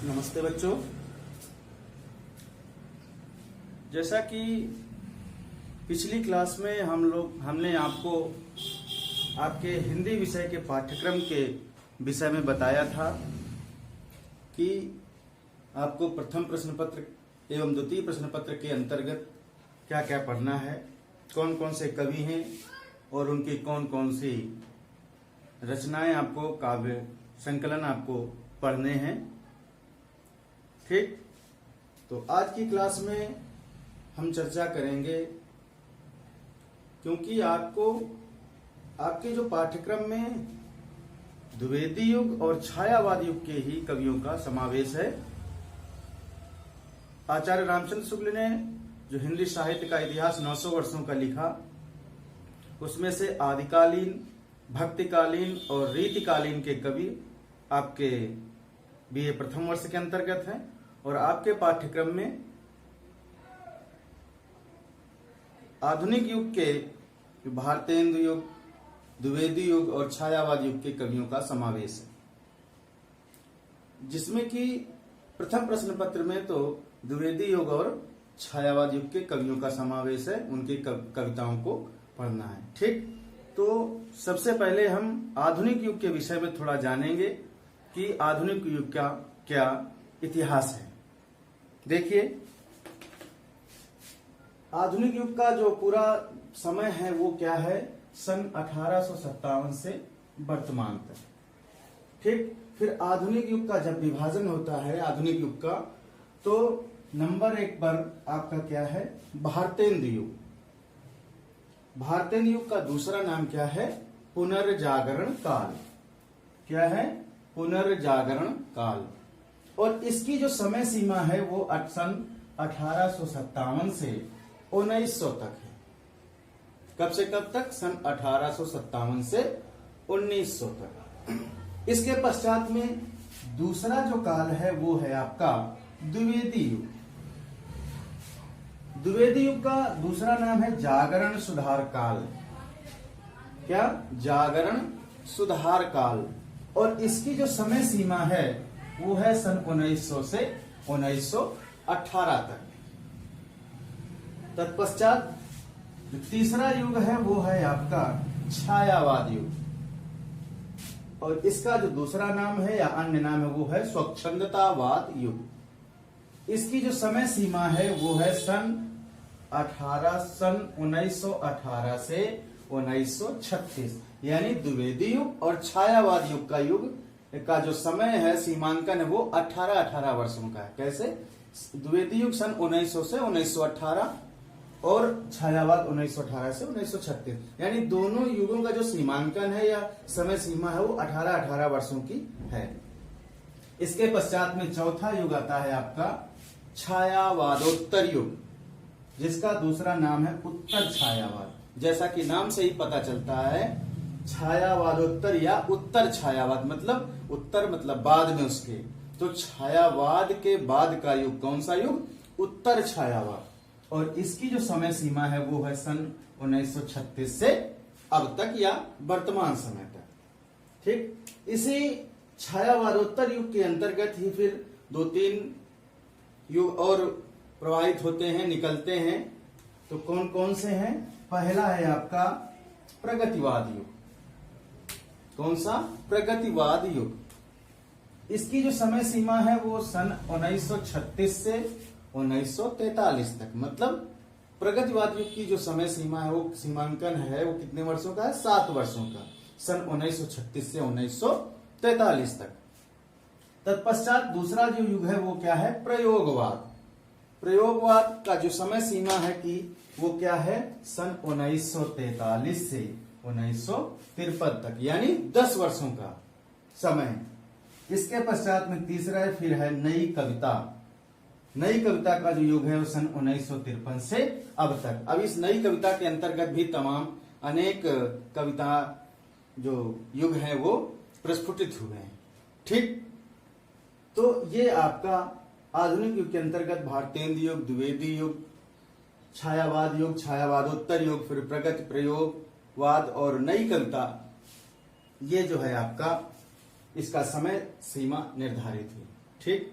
नमस्ते बच्चों। जैसा कि पिछली क्लास में हमने आपको आपके हिंदी विषय के पाठ्यक्रम के विषय में बताया था कि आपको प्रथम प्रश्न पत्र एवं द्वितीय प्रश्न पत्र के अंतर्गत क्या क्या पढ़ना है, कौन कौन से कवि हैं और उनकी कौन कौन सी रचनाएं आपको काव्य संकलन आपको पढ़ने हैं। ठीक, तो आज की क्लास में हम चर्चा करेंगे, क्योंकि आपको आपके जो पाठ्यक्रम में द्विवेदी युग और छायावाद युग के ही कवियों का समावेश है। आचार्य रामचंद्र शुक्ल ने जो हिंदी साहित्य का इतिहास 900 वर्षों का लिखा, उसमें से आदिकालीन, भक्तिकालीन और रीतिकालीन के कवि आपके बीए प्रथम वर्ष के अंतर्गत हैं और आपके पाठ्यक्रम में आधुनिक युग के भारतेंदु युग, द्विवेदी युग और छायावाद युग के कवियों का समावेश है, जिसमें कि प्रथम प्रश्न पत्र में तो द्विवेदी युग और छायावाद युग के कवियों का समावेश है, उनकी कविताओं को पढ़ना है। ठीक, तो सबसे पहले हम आधुनिक युग के विषय में थोड़ा जानेंगे कि आधुनिक युग का क्या इतिहास है। देखिए, आधुनिक युग का जो पूरा समय है वो क्या है, सन 1857 से वर्तमान तक। ठीक, फिर आधुनिक युग का जब विभाजन होता है आधुनिक युग का, तो नंबर 1 पर आपका क्या है, भारतेंदु युग। भारतेंदु युग का दूसरा नाम क्या है, पुनर्जागरण काल। क्या है, पुनर्जागरण काल। और इसकी जो समय सीमा है वो सन 1857 से 1900 तक है। कब से कब तक, सन 1857 से 1900 तक। इसके पश्चात में दूसरा जो काल है वो है आपका द्विवेदी युग। द्विवेदी युग का दूसरा नाम है जागरण सुधार काल। क्या, जागरण सुधार काल। और इसकी जो समय सीमा है वो है सन 1900 से 1918 तक। तत्पश्चात जो तीसरा युग है वो है आपका छायावाद युग, और इसका जो दूसरा नाम है या अन्य नाम है वो है स्वच्छंदतावाद युग। इसकी जो समय सीमा है वो है सन 1918 से 1936, यानी द्विवेदी युग और छायावाद युग का जो समय है, सीमांकन है, वो 18 वर्षों का है। कैसे, द्विवेदी युग सन 1900 से 1918 और छायावाद 1918 से 1936, यानी दोनों युगों का जो सीमांकन है या समय सीमा है वो 18 वर्षों की है। इसके पश्चात में चौथा युग आता है आपका छायावादोत्तर युग, जिसका दूसरा नाम है उत्तर छायावाद। जैसा कि नाम से ही पता चलता है, छायावादोत्तर या उत्तर छायावाद, मतलब उत्तर मतलब बाद में उसके, तो छायावाद के बाद का युग कौन सा युग, उत्तर छायावाद। और इसकी जो समय सीमा है वो है सन 1936 से अब तक या वर्तमान समय तक। ठीक, इसी छायावादोत्तर युग के अंतर्गत ही फिर 2-3 युग और प्रवाहित होते हैं, निकलते हैं। तो कौन कौन से हैं, पहला है आपका प्रगतिवाद युग। कौन सा, प्रगतिवाद युग। इसकी जो समय सीमा है वो सन 1936 से 1943 तक, मतलब प्रगतिवाद युग की जो समय सीमा है वो सीमांकन है वो कितने वर्षों का है, 7 वर्षों का, सन 1936 से 1943 तक। तत्पश्चात दूसरा जो युग है वो क्या है, प्रयोगवाद। प्रयोगवाद का जो समय सीमा है कि वो क्या है, सन 1943 से 1953 तक, यानी 10 वर्षों का समय। इसके पश्चात में तीसरा है फिर है नई कविता। नई कविता का जो युग है वो सन 1953 से अब तक। अब इस नई कविता के अंतर्गत भी तमाम अनेक कविता जो युग है वो प्रस्फुटित हुए हैं। ठीक, तो ये आपका आधुनिक युग के अंतर्गत भारतेंदु युग, द्विवेदी युग, छायावाद युग, छायावादोत्तर युग, फिर प्रगति, प्रयोगवाद और नई कविता, ये जो है आपका इसका समय सीमा निर्धारित है। ठीक,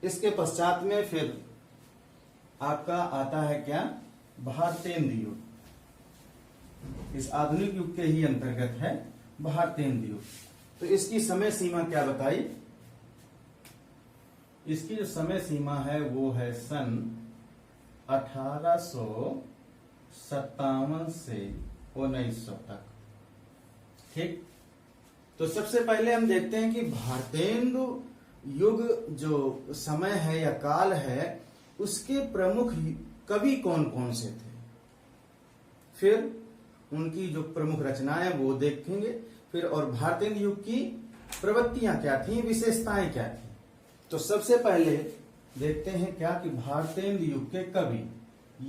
इसके पश्चात में फिर आपका आता है क्या, भारतेंदु युग। इस आधुनिक युग के ही अंतर्गत है भारतेंदु युग। तो इसकी समय सीमा क्या बताई, इसकी जो समय सीमा है वो है सन 1857 से 1900 तक। ठीक, तो सबसे पहले हम देखते हैं कि भारतेंदु युग जो समय है या काल है उसके प्रमुख कवि कौन कौन से थे, फिर उनकी जो प्रमुख रचनाएं वो देखेंगे, फिर और भारतेंदु युग की प्रवृत्तियां क्या थी, विशेषताएं क्या थी। तो सबसे पहले देखते हैं क्या कि भारतेंदु युग के कवि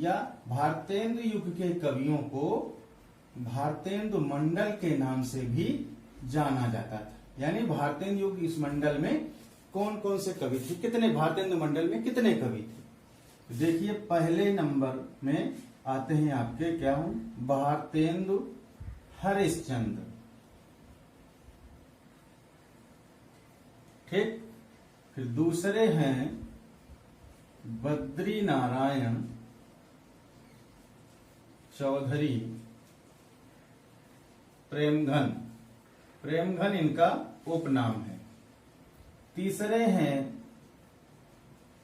या भारतेंदु युग के कवियों को भारतेंदु मंडल के नाम से भी जाना जाता था। यानी भारतेंदु युग इस मंडल में कौन कौन से कवि थे, कितने भारतेंदु मंडल में कितने कवि थे। देखिए पहले नंबर में आते हैं आपके क्या हूं, भारतेंदु हरिश्चंद्र। ठीक, फिर दूसरे हैं बद्री नारायण चौधरी प्रेमघन, प्रेमघन इनका उपनाम है। तीसरे हैं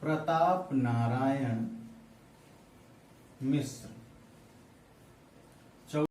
प्रताप नारायण मिश्र।